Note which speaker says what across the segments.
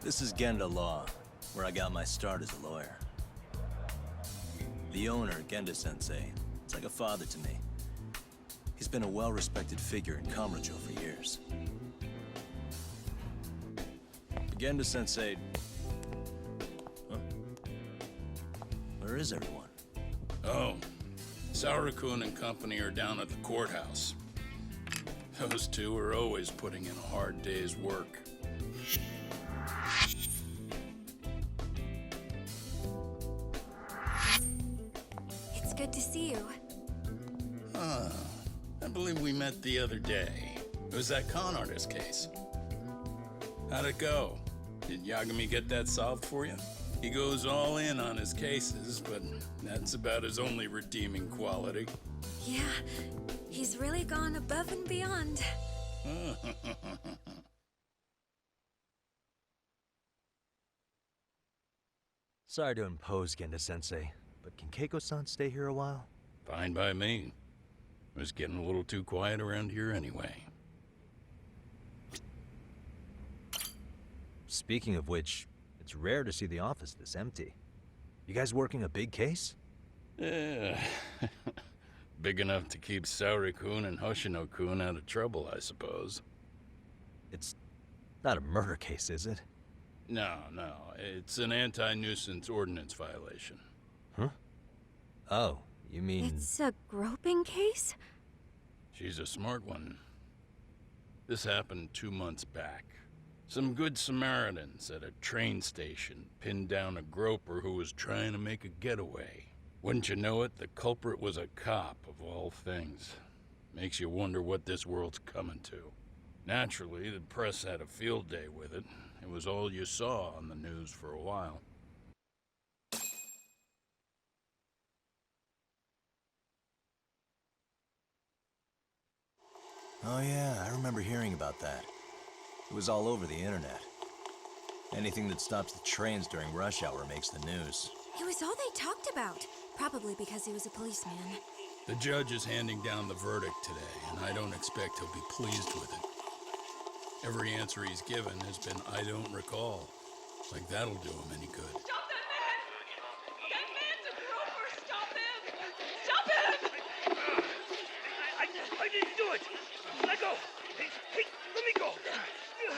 Speaker 1: This is Genda Law, where I got my start as a lawyer. The owner, Genda-sensei, is like a father to me. He's been a well-respected figure in Kamurocho for years. Genda-sensei... Huh? Where is everyone?
Speaker 2: Oh, Saura-kun and company are down at the courthouse. Those two are always putting in a hard day's work.
Speaker 3: It's good to see you.
Speaker 2: I believe we met the other day. It was that con artist case. How'd it go? Did Yagami get that solved for you? He goes all in on his cases, but that's about his only redeeming quality.
Speaker 3: Yeah, he's really gone above and beyond.
Speaker 1: Sorry to impose, Genda-sensei, but can Keiko-san stay here a while?
Speaker 2: Fine by me. It was getting a little too quiet around here anyway.
Speaker 1: Speaking of which, it's rare to see the office this empty. You guys working a big case?
Speaker 2: Yeah. Big enough to keep Saori-kun and Hoshino-kun out of trouble, I suppose.
Speaker 1: It's not a murder case, is it?
Speaker 2: No. It's an anti-nuisance ordinance violation.
Speaker 1: Huh? Oh, you mean...
Speaker 3: It's a groping case?
Speaker 2: She's a smart one. This happened 2 months back. Some good Samaritans at a train station pinned down a groper who was trying to make a getaway. Wouldn't you know it, the culprit was a cop, of all things. Makes you wonder what this world's coming to. Naturally, the press had a field day with it. It was all you saw on the news for a while.
Speaker 1: Oh yeah, I remember hearing about that. It was all over the internet. Anything that stops the trains during rush hour makes the news.
Speaker 3: It was all they talked about. Probably because he was a policeman.
Speaker 2: The judge is handing down the verdict today, and I don't expect he'll be pleased with it. Every answer he's given has been, I don't recall. Like that'll do him any good.
Speaker 4: Stop that man! That man's a groper! Stop him! Stop him!
Speaker 5: I didn't do it! Let go! Hey, let me go!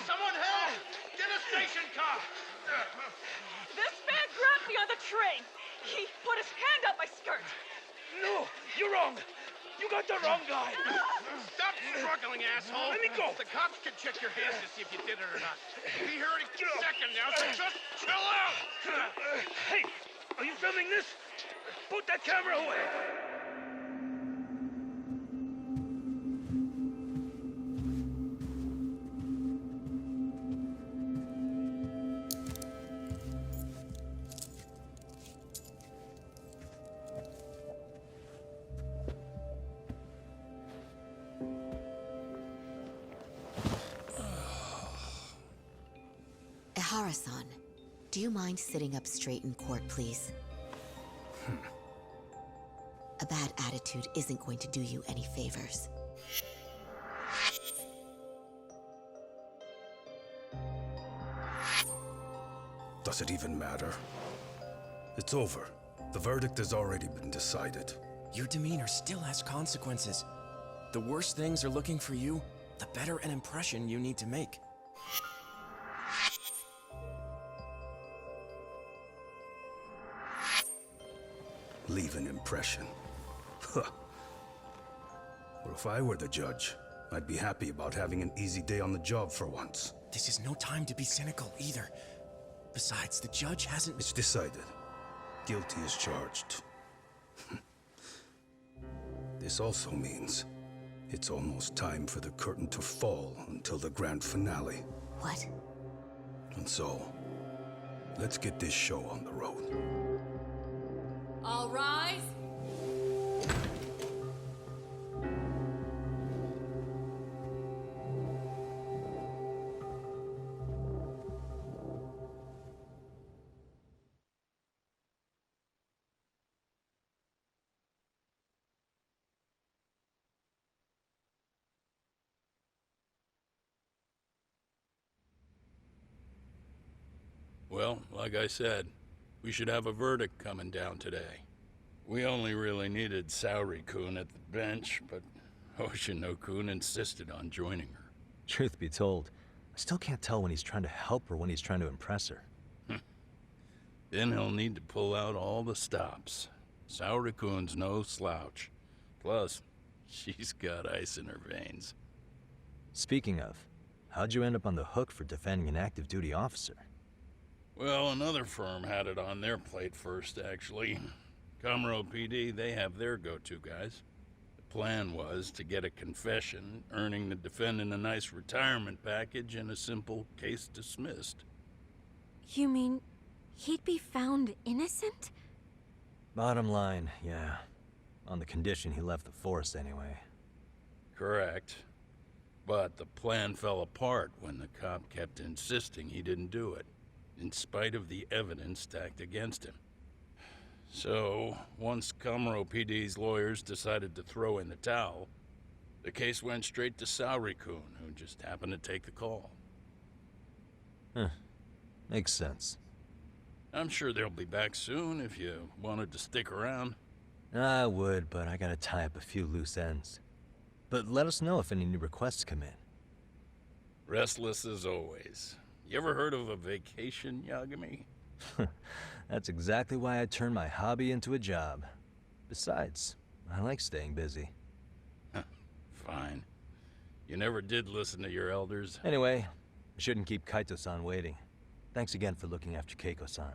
Speaker 6: Someone help! Get a station car!
Speaker 4: This man grabbed me on the train! He put his hand up my skirt!
Speaker 5: No, you're wrong! You got the wrong guy!
Speaker 6: Stop struggling, asshole!
Speaker 5: Let me go!
Speaker 6: The cops can check your hands to see if you did it or not. Be here any second now, so just chill out!
Speaker 5: Hey, are you filming this? Put that camera away!
Speaker 7: Ehara-san, do you mind sitting up straight in court, please? A bad attitude isn't going to do you any favors.
Speaker 8: Does it even matter? It's over. The verdict has already been decided.
Speaker 9: Your demeanor still has consequences. The worse things are looking for you, the better an impression you need to make.
Speaker 8: Leave an impression. Huh. Well, if I were the judge, I'd be happy about having an easy day on the job for once.
Speaker 9: This is no time to be cynical either. Besides, the judge hasn't...
Speaker 8: It's decided. Guilty is charged. This also means it's almost time for the curtain to fall until the grand finale.
Speaker 7: What?
Speaker 8: And so, let's get this show on the road.
Speaker 4: All rise!
Speaker 2: Well, like I said, we should have a verdict coming down today. We only really needed Saori-kun at the bench, but Hoshino-kun insisted on joining her.
Speaker 1: Truth be told, I still can't tell when he's trying to help or when he's trying to impress her.
Speaker 2: Then he'll need to pull out all the stops. Saori-kun's no slouch. Plus, she's got ice in her veins.
Speaker 1: Speaking of, how'd you end up on the hook for defending an active duty officer?
Speaker 2: Well, another firm had it on their plate first, actually. Comro PD, they have their go-to guys. The plan was to get a confession, earning the defendant a nice retirement package and a simple case dismissed.
Speaker 3: You mean he'd be found innocent?
Speaker 1: Bottom line, yeah. On the condition he left the force anyway.
Speaker 2: Correct. But the plan fell apart when the cop kept insisting he didn't do it, in spite of the evidence stacked against him. So, once Comro PD's lawyers decided to throw in the towel, the case went straight to Saori-kun, who just happened to take the call.
Speaker 1: Huh. Makes sense.
Speaker 2: I'm sure they'll be back soon if you wanted to stick around.
Speaker 1: I would, but I gotta tie up a few loose ends. But let us know if any new requests come in.
Speaker 2: Restless as always. You ever heard of a vacation, Yagami?
Speaker 1: That's exactly why I turned my hobby into a job. Besides, I like staying busy.
Speaker 2: Fine. You never did listen to your elders.
Speaker 1: Anyway, I shouldn't keep Kaito-san waiting. Thanks again for looking after Keiko-san.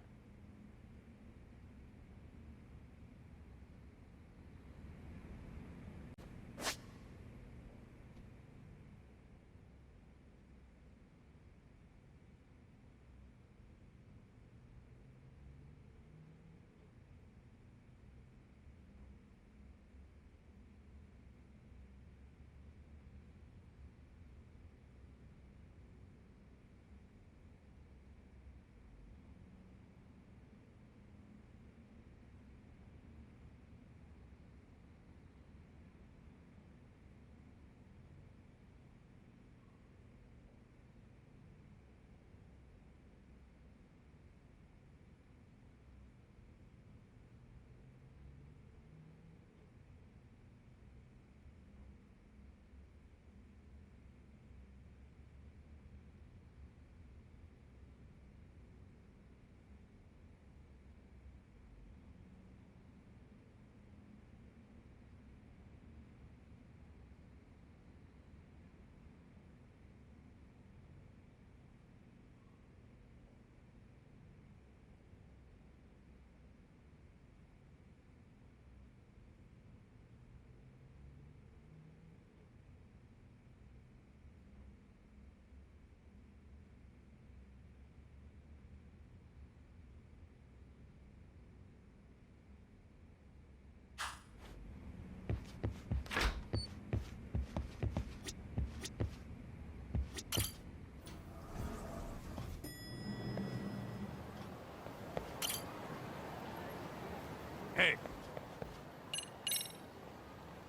Speaker 10: Hey,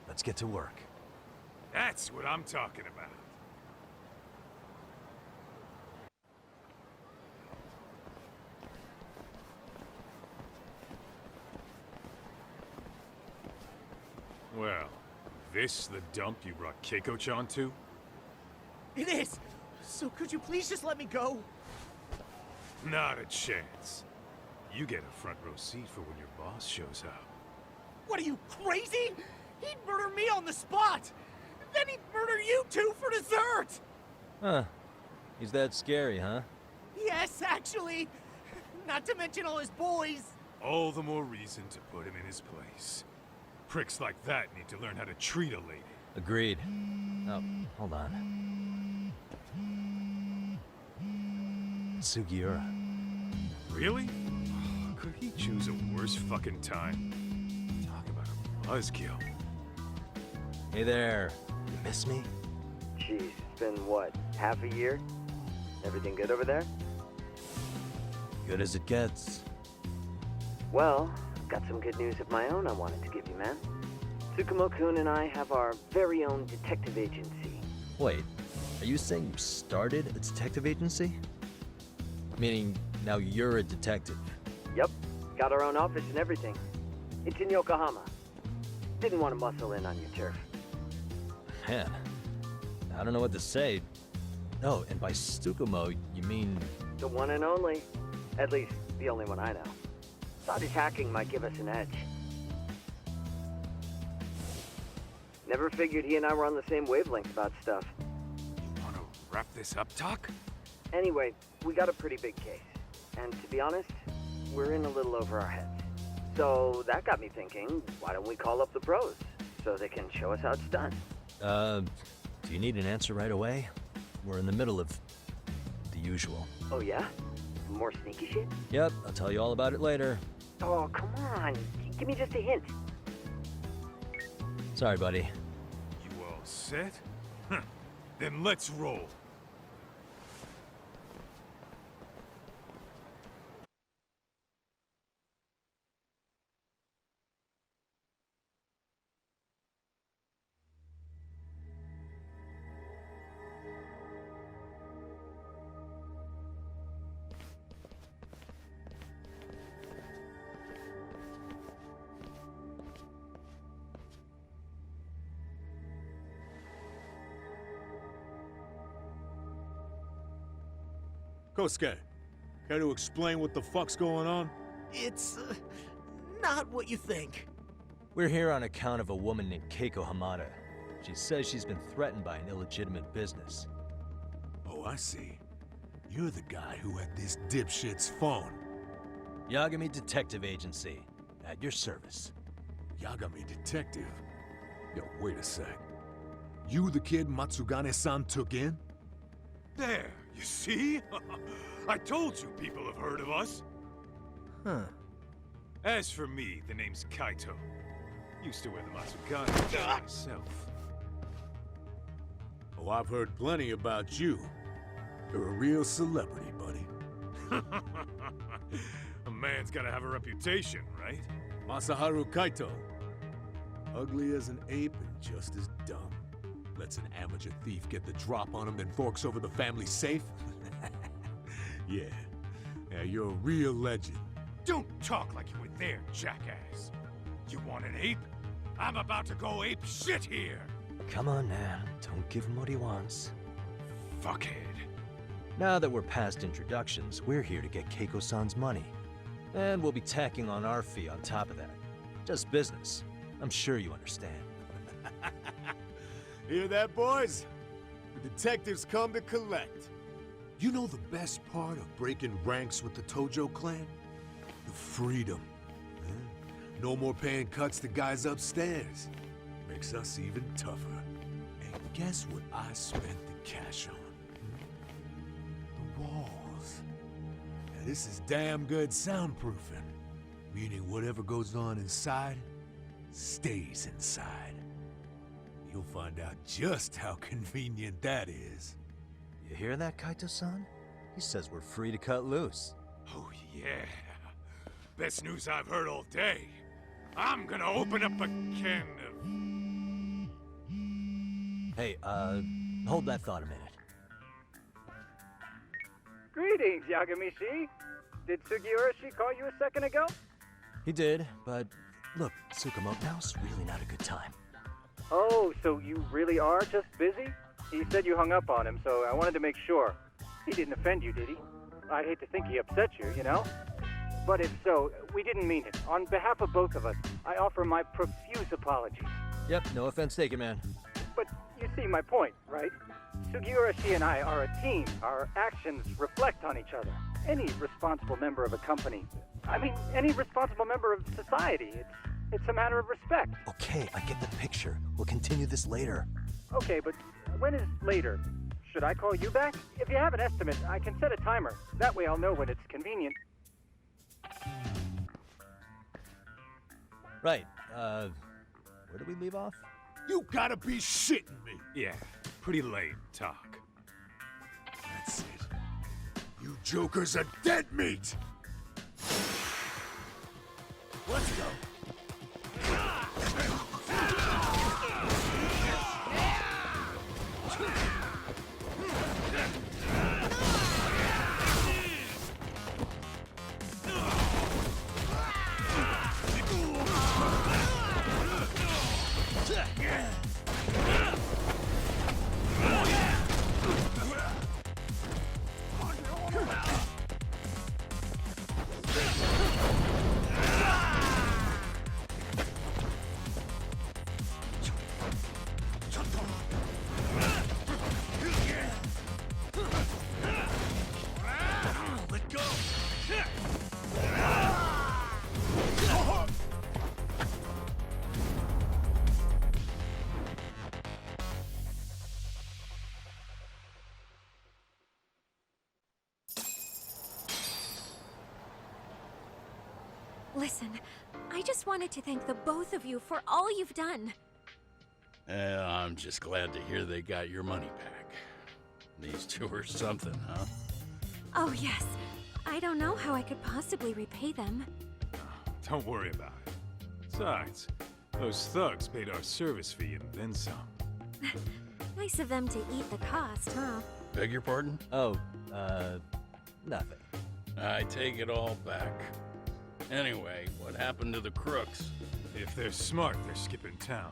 Speaker 1: Let's get to work.
Speaker 10: that's what I'm talking about. Well, this the dump you brought Keiko-chan to?
Speaker 11: It is! So could you please just let me go?
Speaker 10: Not a chance. You get a front row seat for when your boss shows up.
Speaker 11: What are you, crazy? He'd murder me on the spot! Then he'd murder you two for dessert!
Speaker 1: Huh. He's that scary, huh?
Speaker 11: Yes, actually. Not to mention all his boys.
Speaker 10: All the more reason to put him in his place. Pricks like that need to learn how to treat a lady.
Speaker 1: Agreed. Oh, hold on. Sugiura.
Speaker 10: Really? Could he choose a worse fucking time? Talk about a buzzkill.
Speaker 1: Hey there. You miss me?
Speaker 12: Geez, it's been what, half a year? Everything good over there?
Speaker 1: Good as it gets.
Speaker 12: Well, I've got some good news of my own I wanted to give you, man. Tsukumo-kun and I have our very own detective agency.
Speaker 1: Wait, are you saying you started a detective agency? Meaning Now you're a detective.
Speaker 12: Yep, got our own office and everything. It's in Yokohama. Didn't want to muscle in on your turf.
Speaker 1: Man, I don't know what to say. Oh, and by Tsukumo, you mean...
Speaker 12: The one and only. At least, the only one I know. Thought his hacking might give us an edge. Never figured he and I were on the same wavelength about stuff.
Speaker 10: You wanna wrap this up, Doc?
Speaker 12: Anyway, we got a pretty big case. And to be honest, we're in a little over our heads. So that got me thinking, why don't we call up the pros? So they can show us how it's done.
Speaker 1: Do you need an answer right away? We're in the middle of the usual.
Speaker 12: Oh yeah? More sneaky shit?
Speaker 1: Yep, I'll tell you all about it later.
Speaker 12: Oh, come on. Give me just a hint.
Speaker 1: Sorry, buddy.
Speaker 10: You all set? Huh. Then let's roll.
Speaker 5: Kosuke, care to explain what the fuck's going on?
Speaker 11: It's not what you think.
Speaker 1: We're here on account of a woman named Keiko Hamada. She says she's been threatened by an illegitimate business.
Speaker 5: Oh, I see. You're the guy who had this dipshit's phone.
Speaker 1: Yagami Detective Agency, at your service.
Speaker 5: Yagami Detective? Yo, wait a sec. You the kid Matsugane-san took in?
Speaker 10: There, you see? I told you people have heard of us.
Speaker 11: Huh.
Speaker 10: As for me, the name's Kaito. Used to wear the Matsugane myself.
Speaker 5: Oh, I've heard plenty about you. You're a real celebrity, buddy.
Speaker 10: A man's gotta have a reputation, right?
Speaker 5: Masaharu Kaito. Ugly as an ape and just as dumb. Lets an amateur thief get the drop on him, then forks over the family safe? Yeah. Yeah, you're a real legend.
Speaker 10: Don't talk like you were there, jackass. You want an ape? I'm about to go ape shit here!
Speaker 1: Come on now, don't give him what he wants.
Speaker 10: Fuckhead.
Speaker 1: Now that we're past introductions, we're here to get Keiko-san's money. And we'll be tacking on our fee on top of that. Just business. I'm sure you understand.
Speaker 5: Hear that, boys? The detectives come to collect. You know the best part of breaking ranks with the Tojo clan? The freedom. Eh? No more paying cuts to guys upstairs. Makes us even tougher. And guess what I spent the cash on? The walls. Now this is damn good soundproofing. Meaning whatever goes on inside, stays inside. You'll find out just how convenient that is.
Speaker 1: You hear that, Kaito-san? He says we're free to cut loose.
Speaker 10: Oh yeah. Best news I've heard all day. I'm gonna open up a can of...
Speaker 1: Hey, hold that thought a minute.
Speaker 13: Greetings, Yagami-shi. Did Sugiura-shi call you a second ago?
Speaker 1: He did, but look, Tsukumo, now's really not a good time.
Speaker 13: Oh, so you really are just busy? He said you hung up on him, so I wanted to make sure. He didn't offend you, did he? I'd hate to think he upset you, you know? But if so, we didn't mean it. On behalf of both of us, I offer my profuse apologies.
Speaker 1: Yep, no offense taken, man.
Speaker 13: But you see my point, right? Sugiura-shi and I are a team. Our actions reflect on each other. Any responsible member of a company, any responsible member of society, it's a matter of respect.
Speaker 1: Okay, I get the picture. We'll continue this later.
Speaker 13: Okay, but when is later? Should I call you back? If you have an estimate, I can set a timer. That way I'll know when it's convenient.
Speaker 1: Right, where did we leave off?
Speaker 5: You gotta be shitting me!
Speaker 10: Yeah, pretty lame talk.
Speaker 5: That's it. You jokers are dead meat! Let's go!
Speaker 3: Listen, I just wanted to thank the both of you for all you've done.
Speaker 2: I'm just glad to hear they got your money back. These two are something, huh?
Speaker 3: Oh, yes. I don't know how I could possibly repay them.
Speaker 10: Don't worry about it. Besides, those thugs paid our service fee and then some.
Speaker 3: Nice of them to eat the cost, huh?
Speaker 2: Beg your pardon?
Speaker 1: Oh, nothing.
Speaker 2: I take it all back. Anyway, what happened to the crooks?
Speaker 10: If they're smart, they're skipping town.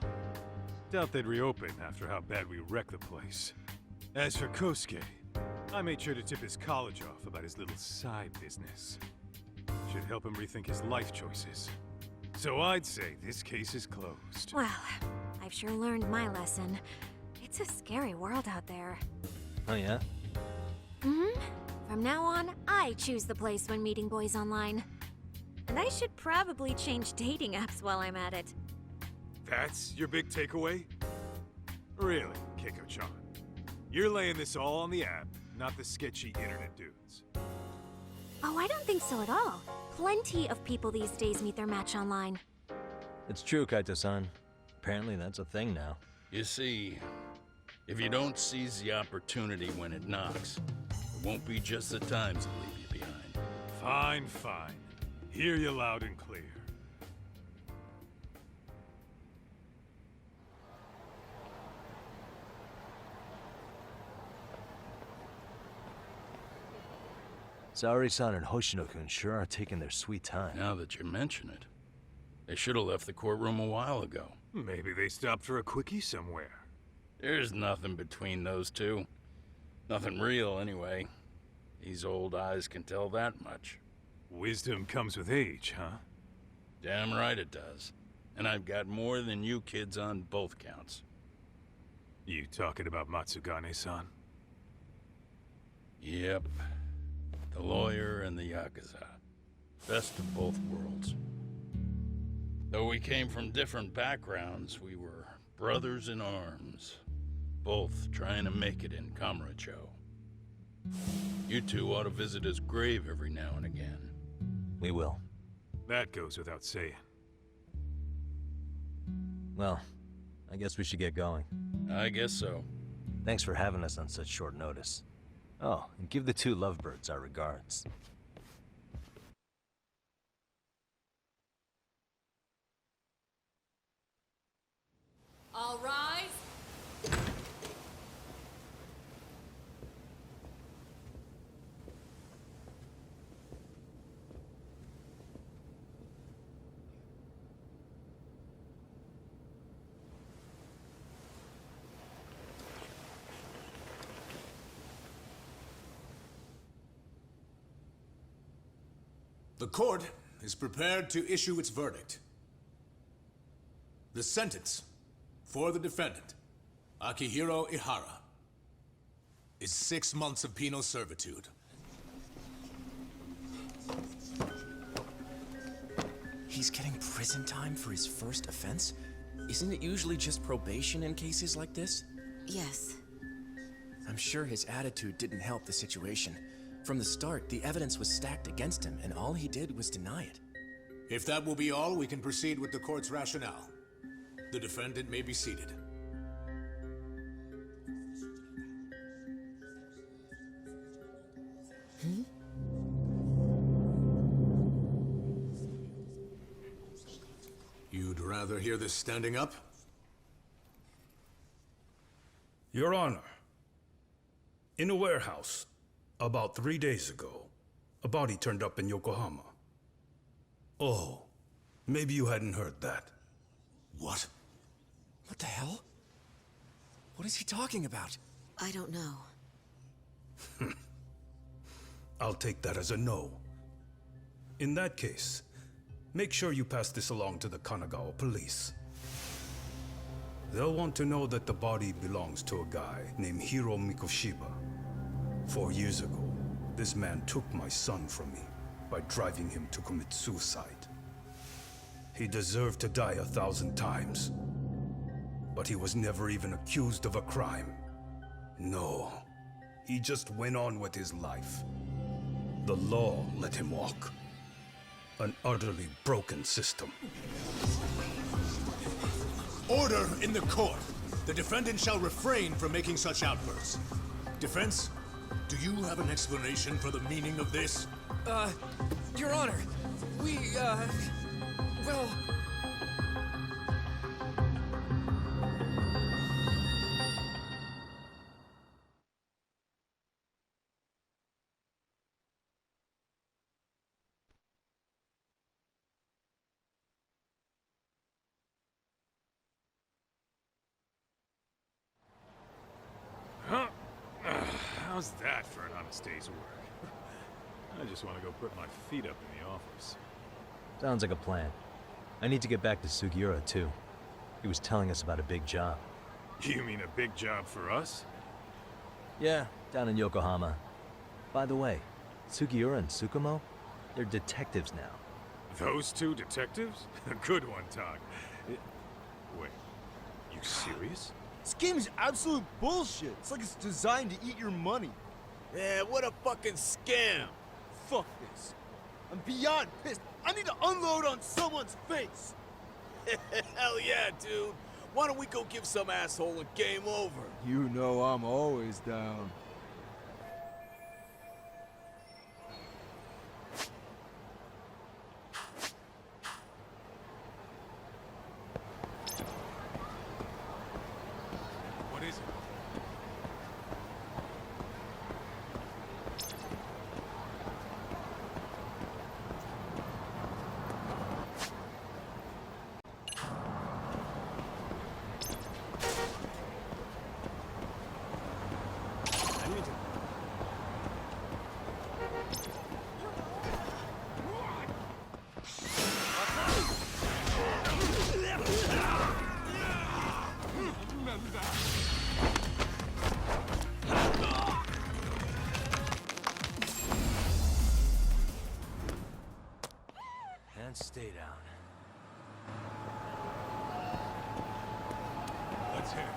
Speaker 10: Doubt they'd reopen after how bad we wrecked the place. As for Kosuke, I made sure to tip his college off about his little side business. Should help him rethink his life choices. So I'd say this case is closed.
Speaker 3: Well, I've sure learned my lesson. It's a scary world out there.
Speaker 1: Oh, yeah?
Speaker 3: Mm-hmm. From now on, I choose the place when meeting boys online. And I should probably change dating apps while I'm at it.
Speaker 10: That's your big takeaway? Really, Keiko-chan? You're laying this all on the app, not the sketchy internet dudes.
Speaker 3: Oh, I don't think so at all. Plenty of people these days meet their match online.
Speaker 1: It's true, Kaito-san. Apparently that's a thing now.
Speaker 2: You see, if you don't seize the opportunity when it knocks, it won't be just the times that leave you behind.
Speaker 10: Fine, fine. Hear you loud and clear.
Speaker 1: Saori-san and Hoshino-kun sure are taking their sweet time.
Speaker 2: Now that you mention it, they should have left the courtroom a while ago.
Speaker 10: Maybe they stopped for a quickie somewhere.
Speaker 2: There's nothing between those two. Nothing real, anyway. These old eyes can tell that much.
Speaker 10: Wisdom comes with age, huh?
Speaker 2: Damn right it does. And I've got more than you kids on both counts.
Speaker 10: You talking about Matsugane-san?
Speaker 2: Yep. The lawyer and the Yakuza. Best of both worlds. Though we came from different backgrounds, we were brothers in arms. Both trying to make it in Kamurocho. You two ought to visit his grave every now and again.
Speaker 1: We will.
Speaker 10: That goes without saying.
Speaker 1: Well, I guess we should get going.
Speaker 2: I guess so.
Speaker 1: Thanks for having us on such short notice. Oh, and give the two lovebirds our regards.
Speaker 4: All rise.
Speaker 5: The court is prepared to issue its verdict. The sentence for the defendant, Akihiro Ihara, is 6 months of penal servitude.
Speaker 9: He's getting prison time for his first offense? Isn't it usually just probation in cases like this?
Speaker 7: Yes.
Speaker 9: I'm sure his attitude didn't help the situation. From the start, the evidence was stacked against him, and all he did was deny it.
Speaker 5: If that will be all, we can proceed with the court's rationale. The defendant may be seated. You'd rather hear this standing up?
Speaker 8: Your Honor, in a warehouse, about 3 days ago, a body turned up in Yokohama. Oh, maybe you hadn't heard that.
Speaker 5: What?
Speaker 9: What the hell? What is he talking about?
Speaker 7: I don't know.
Speaker 8: I'll take that as a no. In that case, make sure you pass this along to the Kanagawa police. They'll want to know that the body belongs to a guy named Hiro Mikoshiba. 4 years ago, this man took my son from me by driving him to commit suicide. He deserved to die 1,000 times, but he was never even accused of a crime. No, he just went on with his life. The law let him walk. An utterly broken system.
Speaker 5: Order in the court. The defendant shall refrain from making such outbursts. Defense, do you have an explanation for the meaning of this?
Speaker 9: Your Honor, well...
Speaker 10: Huh? How's that for an honest day's work? I just want to go put my feet up in the office.
Speaker 1: Sounds like a plan. I need to get back to Sugiura, too. He was telling us about a big job.
Speaker 10: You mean a big job for us?
Speaker 1: Yeah, down in Yokohama. By the way, Sugiura and Tsukumo, they're detectives now.
Speaker 10: Those two detectives? A good one, Todd. Wait, you serious?
Speaker 11: This game is absolute bullshit. It's like it's designed to eat your money.
Speaker 6: Yeah, what a fucking scam.
Speaker 11: Fuck this. I'm beyond pissed. I need to unload on someone's face.
Speaker 6: Hell yeah, dude. Why don't we go give some asshole a game over?
Speaker 11: You know I'm always down.
Speaker 10: What is it?
Speaker 1: And stay down.
Speaker 10: Let's hit it.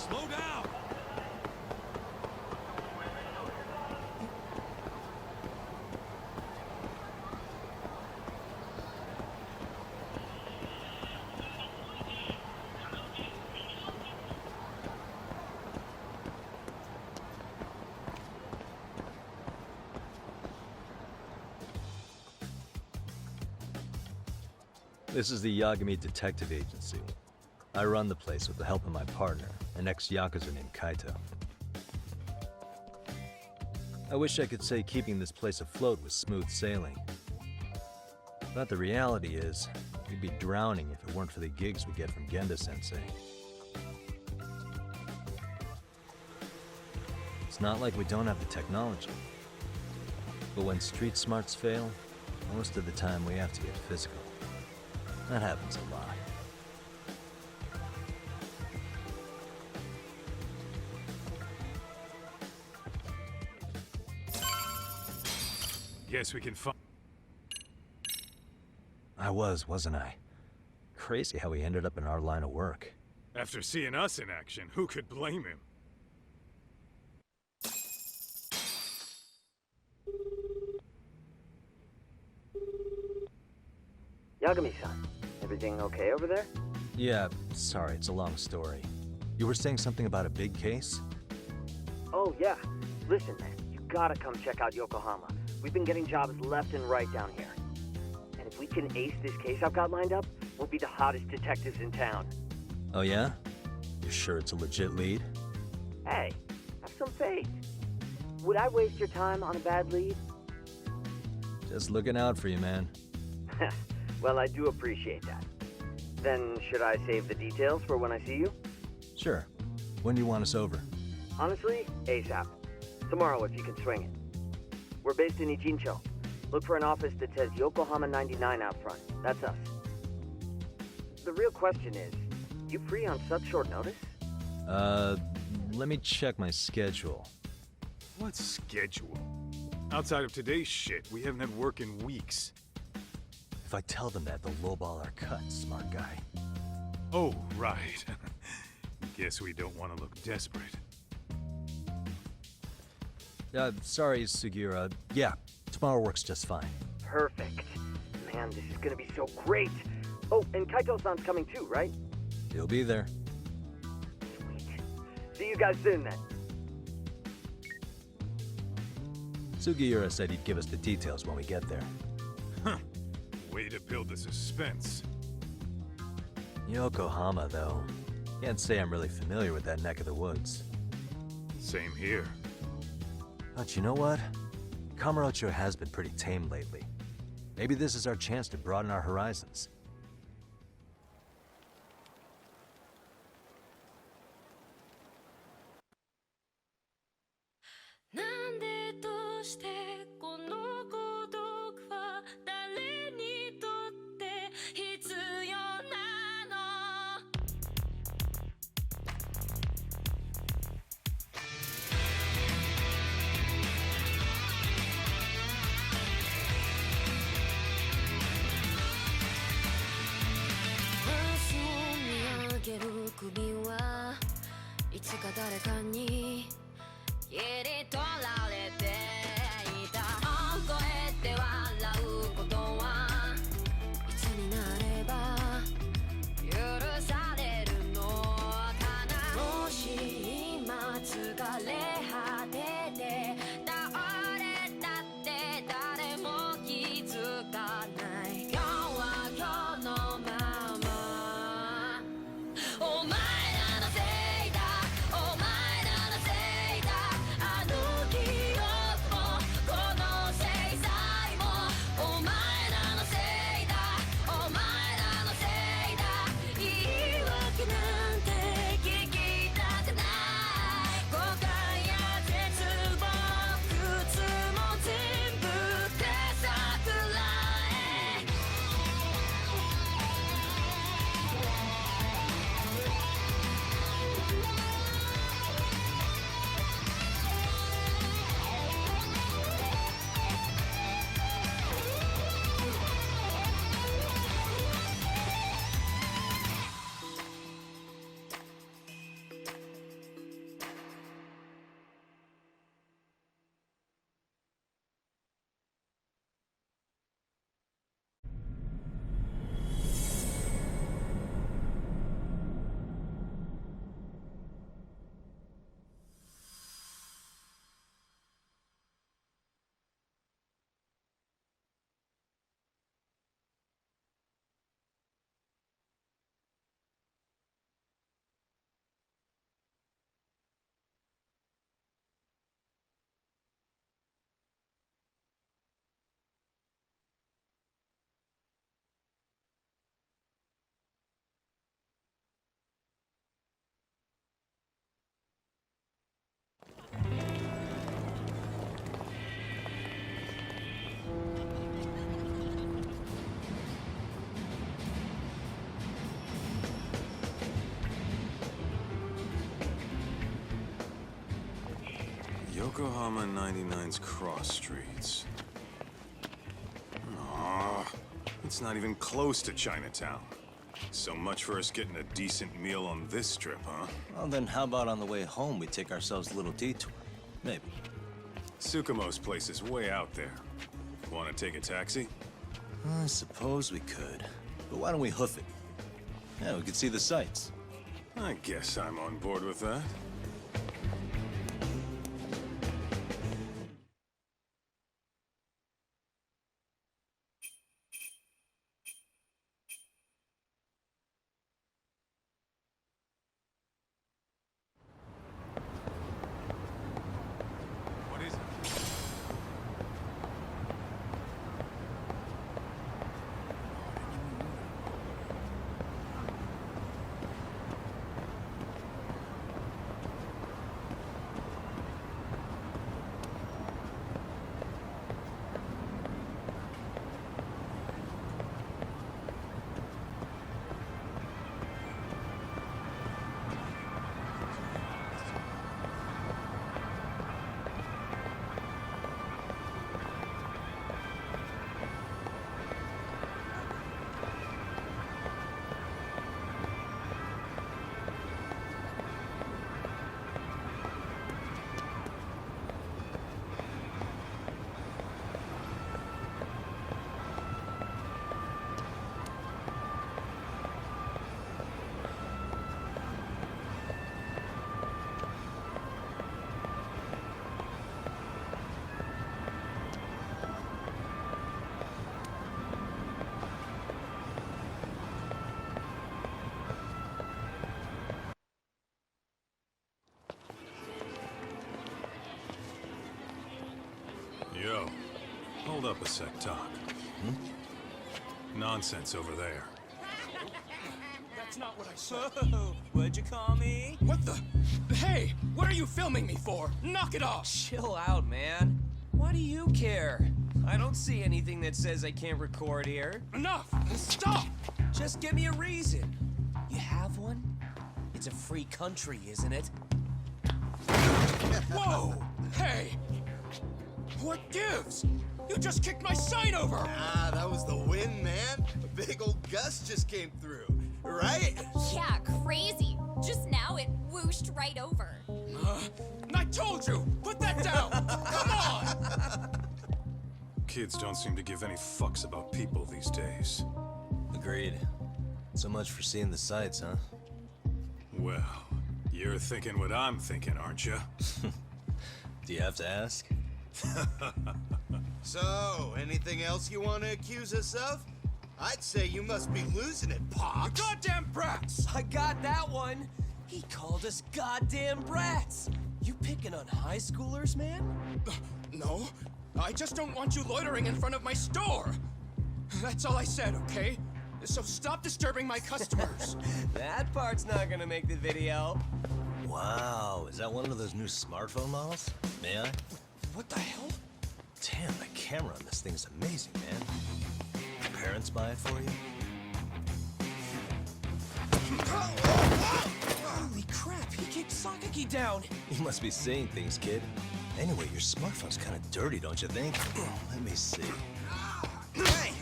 Speaker 10: Slow down!
Speaker 1: This is the Yagami Detective Agency. I run the place with the help of my partner, an ex-Yakuza named Kaito. I wish I could say keeping this place afloat was smooth sailing. But the reality is, we'd be drowning if it weren't for the gigs we get from Genda-sensei. It's not like we don't have the technology. But when street smarts fail, most of the time we have to get physical. That happens a lot.
Speaker 10: Guess we can find...
Speaker 1: I wasn't I? Crazy how he ended up in our line of work.
Speaker 10: After seeing us in action, who could blame him?
Speaker 12: Yagami-san, everything okay over there?
Speaker 1: Yeah, sorry, it's a long story. You were saying something about a big case?
Speaker 12: Oh, yeah. Listen, man, you gotta come check out Yokohama. We've been getting jobs left and right down here. And if we can ace this case I've got lined up, we'll be the hottest detectives in town.
Speaker 1: Oh yeah? You sure it's a legit lead?
Speaker 12: Hey, have some faith. Would I waste your time on a bad lead?
Speaker 1: Just looking out for you, man.
Speaker 12: Well, I do appreciate that. Then, should I save the details for when I see you?
Speaker 1: Sure. When do you want us over?
Speaker 12: Honestly, ASAP. Tomorrow if you can swing it. We're based in Ijincho, Look for an office that says Yokohama 99 out front. That's us. The real question is, you free on such short notice?
Speaker 1: Let me check my schedule.
Speaker 10: What schedule? Outside of today's shit, we haven't had work in weeks.
Speaker 1: If I tell them that, they'll lowball our cut, smart guy.
Speaker 10: Oh, right. Guess we don't want to look desperate.
Speaker 1: Sorry, Sugiura. Yeah, tomorrow works just fine.
Speaker 12: Perfect. Man, this is gonna be so great. Oh, and Kaito-san's coming too, right?
Speaker 1: He'll be there.
Speaker 12: Sweet. See you guys soon, then.
Speaker 1: Sugiura said he'd give us the details when we get there.
Speaker 10: Huh. Way to build the suspense.
Speaker 1: Yokohama, though. Can't say I'm really familiar with that neck of the woods.
Speaker 10: Same here.
Speaker 1: But you know what? Kamurocho has been pretty tame lately. Maybe this is our chance to broaden our horizons.
Speaker 14: Yokohama 99's cross streets. Aw, it's not even close to Chinatown. So much for us getting a decent meal on this strip, huh?
Speaker 1: Well, then how about on the way home we take ourselves a little detour? Maybe.
Speaker 14: Tsukumo's place is way out there. Want to take a taxi?
Speaker 1: I suppose we could. But why don't we hoof it? Yeah, we could see the sights.
Speaker 14: I guess I'm on board with that. Hold up a sec, Doc. Nonsense over there.
Speaker 11: That's not what I said.
Speaker 15: Whoa, what'd you call me?
Speaker 11: What the? Hey, what are you filming me for? Knock it off!
Speaker 15: Chill out, man. Why do you care? I don't see anything that says I can't record here.
Speaker 11: Enough! Stop!
Speaker 15: Just give me a reason. You have one? It's a free country, isn't it?
Speaker 11: Whoa! Hey! What gives? You just kicked my sign over!
Speaker 16: Ah, that was the wind, man. A big old gust just came through, right?
Speaker 17: Yeah, crazy. Just now it whooshed right over.
Speaker 11: I told you! Put that down! Come on!
Speaker 14: Kids don't seem to give any fucks about people these days.
Speaker 1: Agreed. So much for seeing the sights, huh?
Speaker 14: Well, you're thinking what I'm thinking, aren't you?
Speaker 1: Do you have to ask?
Speaker 16: So, anything else you want to accuse us of? I'd say you must be losing it, Pops.
Speaker 11: You goddamn brats!
Speaker 15: I got that one. He called us goddamn brats. You picking on high schoolers, man?
Speaker 11: No, I just don't want you loitering in front of my store. That's all I said, okay? So stop disturbing my customers.
Speaker 15: That part's not gonna make the video.
Speaker 1: Wow, is that one of those new smartphone models? May I?
Speaker 11: What the hell?
Speaker 1: Damn, the camera on this thing is amazing, man. Your parents buy it for you?
Speaker 15: Holy crap, he kicked Sakaki down.
Speaker 1: You must be seeing things, kid. Anyway, your smartphone's kind of dirty, don't you think? Let me see.
Speaker 15: Hey!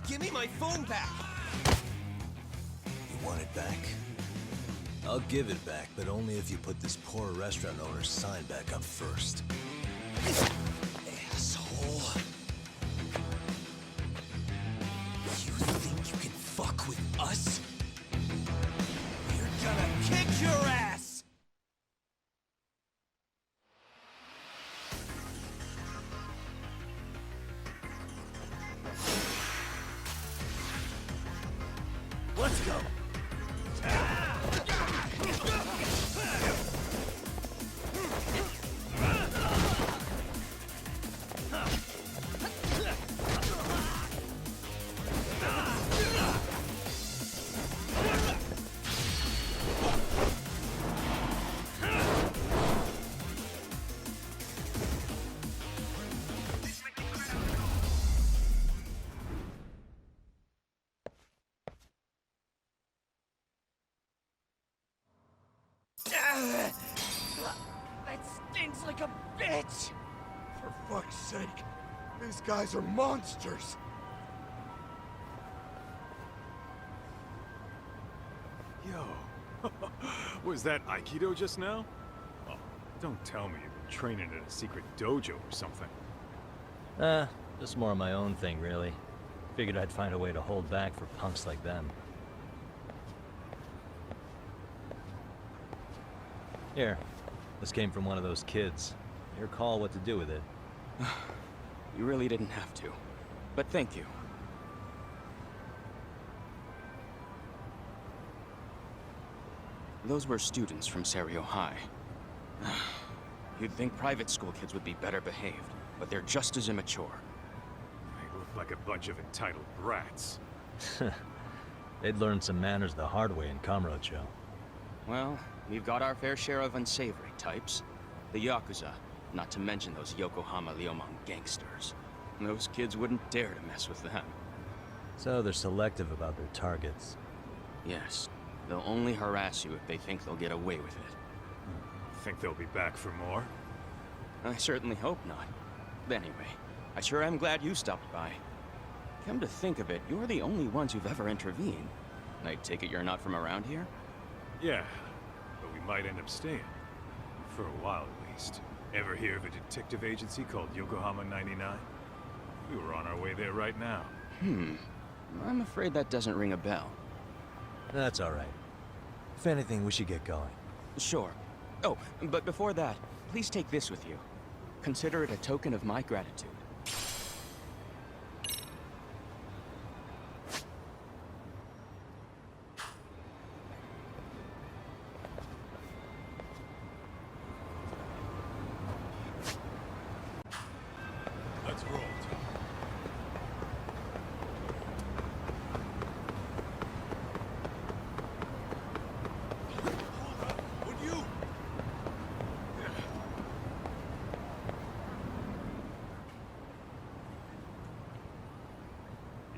Speaker 15: Give me my phone back!
Speaker 1: You want it back? I'll give it back, but only if you put this poor restaurant owner's sign back up first.
Speaker 15: Asshole. You think you can fuck with us? We're gonna kick your ass!
Speaker 1: Let's go!
Speaker 11: That stinks like a bitch! For fuck's sake, these guys are monsters!
Speaker 10: Yo, was that Aikido just now? Oh, don't tell me you've been training in a secret dojo or something.
Speaker 1: Just more of my own thing, really. Figured I'd find a way to hold back for punks like them. Here, this came from one of those kids. Your call what to do with it.
Speaker 18: You really didn't have to. But thank you. Those were students from Serio High. You'd think private school kids would be better behaved, but they're just as immature.
Speaker 10: They look like a bunch of entitled brats.
Speaker 1: They'd learn some manners the hard way in Kamurocho.
Speaker 18: Well, we've got our fair share of unsavory types. The Yakuza, not to mention those Yokohama Liomang gangsters. Those kids wouldn't dare to mess with them.
Speaker 1: So they're selective about their targets.
Speaker 18: Yes. They'll only harass you if they think they'll get away with it.
Speaker 10: Think they'll be back for more?
Speaker 18: I certainly hope not. But anyway, I sure am glad you stopped by. Come to think of it, you're the only ones who've ever intervened. I take it you're not from around here?
Speaker 10: Yeah, but we might end up staying. For a while, at least. Ever hear of a detective agency called Yokohama 99? We were on our way there right now.
Speaker 18: I'm afraid that doesn't ring a bell.
Speaker 1: That's all right. If anything, we should get going.
Speaker 18: Sure. Oh, but before that, please take this with you. Consider it a token of my gratitude.
Speaker 14: Let's roll, Tom.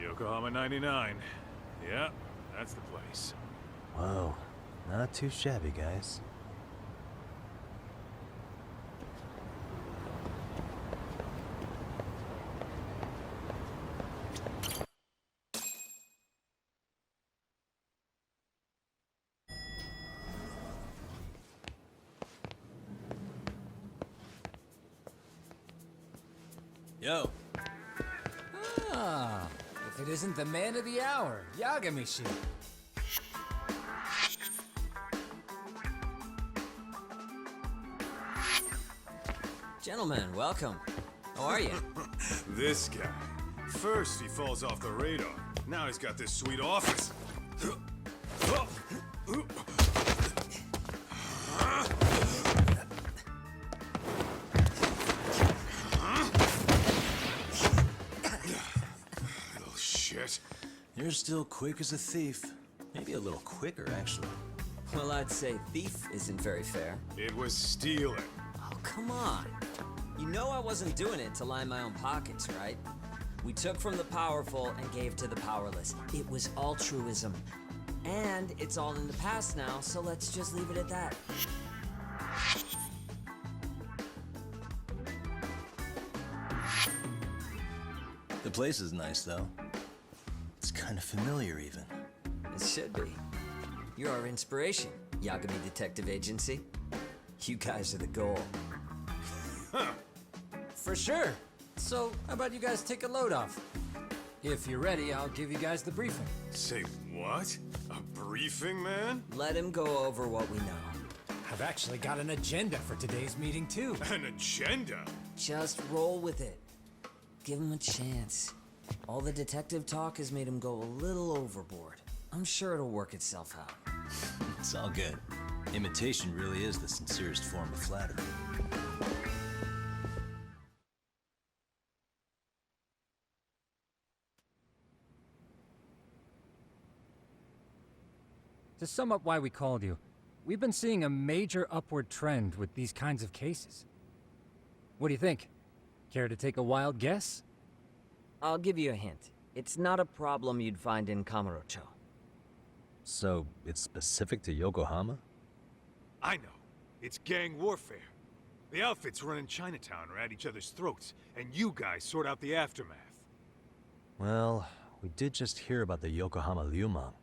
Speaker 10: Yokohama 99. Yeah, that's the place.
Speaker 1: Whoa, not too shabby, guys.
Speaker 19: Yo.
Speaker 20: Ah, if it isn't the man of the hour, Yagami-shi.
Speaker 19: Gentlemen, welcome. How are you?
Speaker 14: This guy. First he falls off the radar. Now he's got this sweet office. Little shit.
Speaker 1: You're still quick as a thief. Maybe a little quicker, actually.
Speaker 19: Well, I'd say thief isn't very fair.
Speaker 14: It was stealing.
Speaker 19: Oh, come on. You know I wasn't doing it to line my own pockets, right? We took from the powerful and gave to the powerless. It was altruism. And it's all in the past now, so let's just leave it at that.
Speaker 1: The place is nice, though. It's kind of familiar, even.
Speaker 19: It should be. You're our inspiration, Yagami Detective Agency. You guys are the goal.
Speaker 20: For sure. So, how about you guys take a load off? If you're ready, I'll give you guys the briefing.
Speaker 14: Say what? A briefing, man?
Speaker 19: Let him go over what we know.
Speaker 20: I've actually got an agenda for today's meeting, too.
Speaker 14: An agenda?
Speaker 19: Just roll with it. Give him a chance. All the detective talk has made him go a little overboard. I'm sure it'll work itself out.
Speaker 1: It's all good. Imitation really is the sincerest form of flattery.
Speaker 20: To sum up why we called you, we've been seeing a major upward trend with these kinds of cases. What do you think? Care to take a wild guess?
Speaker 19: I'll give you a hint. It's not a problem you'd find in Kamurocho.
Speaker 1: So, it's specific to Yokohama?
Speaker 10: I know. It's gang warfare. The outfits running Chinatown are at each other's throats, and you guys sort out the aftermath.
Speaker 1: Well, we did just hear about the Yokohama Liumang.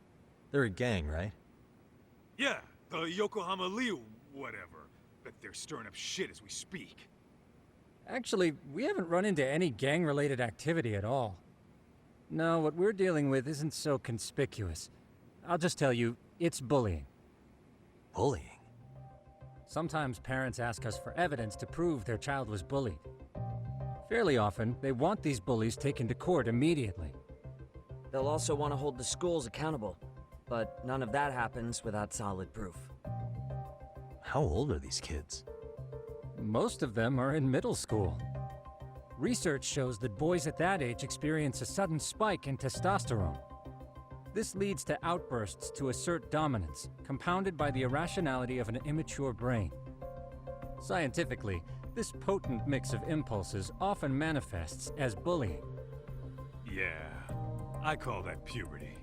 Speaker 1: They're a gang, right?
Speaker 10: Yeah, the Yokohama Liu whatever. Bet they're stirring up shit as we speak.
Speaker 20: Actually, we haven't run into any gang-related activity at all. No, what we're dealing with isn't so conspicuous. I'll just tell you, it's bullying.
Speaker 1: Bullying?
Speaker 20: Sometimes parents ask us for evidence to prove their child was bullied. Fairly often, they want these bullies taken to court immediately.
Speaker 19: They'll also want to hold the schools accountable, but none of that happens without solid proof.
Speaker 1: How old are these kids?
Speaker 20: Most of them are in middle school. Research shows that boys at that age experience a sudden spike in testosterone. This leads to outbursts to assert dominance, compounded by the irrationality of an immature brain. Scientifically, this potent mix of impulses often manifests as bullying.
Speaker 10: Yeah, I call that puberty.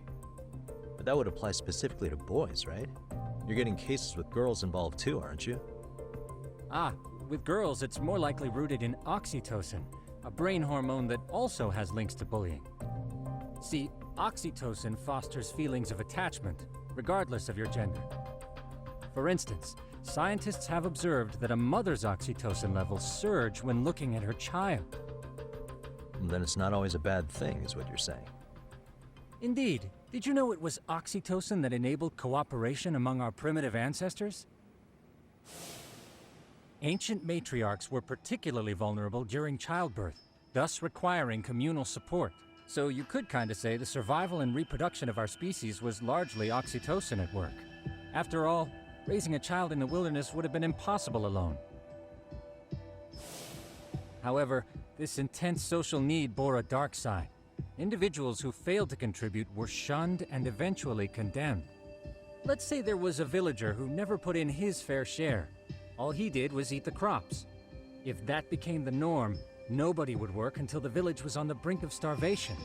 Speaker 1: But that would apply specifically to boys, right? You're getting cases with girls involved too, aren't you?
Speaker 20: Ah, with girls, it's more likely rooted in oxytocin, a brain hormone that also has links to bullying. See, oxytocin fosters feelings of attachment, regardless of your gender. For instance, scientists have observed that a mother's oxytocin levels surge when looking at her child.
Speaker 1: Then it's not always a bad thing, is what you're saying.
Speaker 20: Indeed. Did you know it was oxytocin that enabled cooperation among our primitive ancestors? Ancient matriarchs were particularly vulnerable during childbirth, thus requiring communal support. So you could kinda say the survival and reproduction of our species was largely oxytocin at work. After all, raising a child in the wilderness would have been impossible alone. However, this intense social need bore a dark side. Individuals who failed to contribute were shunned and eventually condemned. Let's say there was a villager who never put in his fair share. All he did was eat the crops. If that became the norm, nobody would work until the village was on the brink of starvation.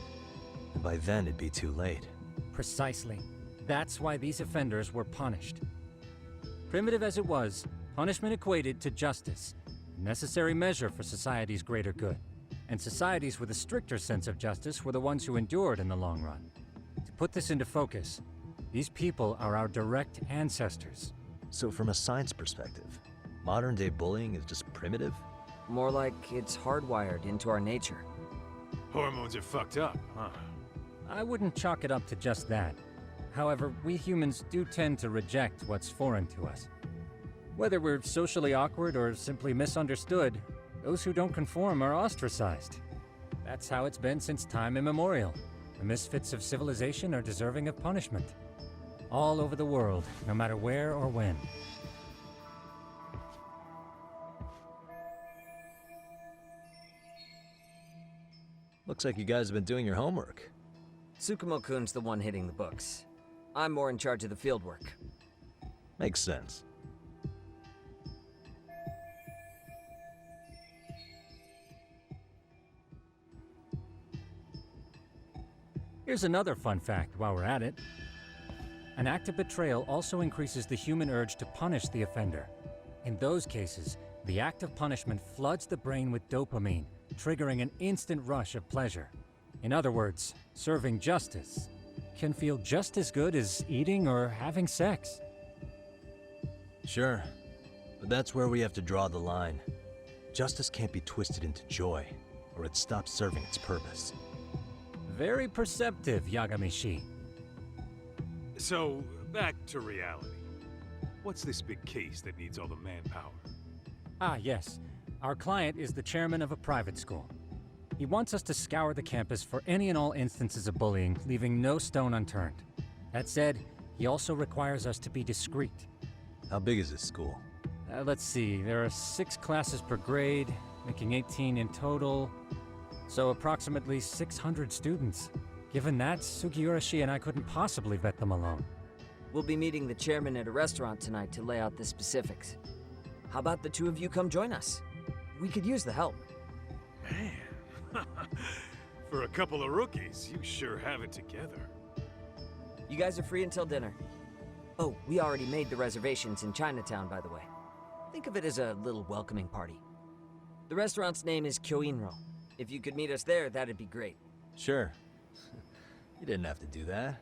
Speaker 1: And by then it'd be too late.
Speaker 20: Precisely. That's why these offenders were punished. Primitive as it was, punishment equated to justice, a necessary measure for society's greater good. And societies with a stricter sense of justice were the ones who endured in the long run. To put this into focus, these people are our direct ancestors.
Speaker 1: So from a science perspective, modern-day bullying is just primitive?
Speaker 19: More like it's hardwired into our nature.
Speaker 10: Hormones are fucked up, huh?
Speaker 20: I wouldn't chalk it up to just that. However, we humans do tend to reject what's foreign to us. Whether we're socially awkward or simply misunderstood, those who don't conform are ostracized. That's how it's been since time immemorial. The misfits of civilization are deserving of punishment. All over the world, no matter where or when.
Speaker 1: Looks like you guys have been doing your homework.
Speaker 19: Tsukumo-kun's the one hitting the books. I'm more in charge of the field work.
Speaker 1: Makes sense.
Speaker 20: Here's another fun fact while we're at it. An act of betrayal also increases the human urge to punish the offender. In those cases, the act of punishment floods the brain with dopamine, triggering an instant rush of pleasure. In other words, serving justice can feel just as good as eating or having sex.
Speaker 1: Sure, but that's where we have to draw the line. Justice can't be twisted into joy, or it stops serving its purpose.
Speaker 20: Very perceptive, Yagami-shi.
Speaker 10: So, back to reality. What's this big case that needs all the manpower?
Speaker 20: Ah, yes. Our client is the chairman of a private school. He wants us to scour the campus for any and all instances of bullying, leaving no stone unturned. That said, he also requires us to be discreet.
Speaker 1: How big is this school?
Speaker 20: Let's see, there are 6 classes per grade, making 18 in total. So approximately 600 students. Given that, Sugiurashi and I couldn't possibly vet them alone.
Speaker 19: We'll be meeting the chairman at a restaurant tonight to lay out the specifics. How about the two of you come join us? We could use the help.
Speaker 10: Man, for a couple of rookies, you sure have it together.
Speaker 19: You guys are free until dinner. Oh, we already made the reservations in Chinatown, by the way. Think of it as a little welcoming party. The restaurant's name is Kyoinro. If you could meet us there, that'd be great.
Speaker 1: Sure. You didn't have to do that.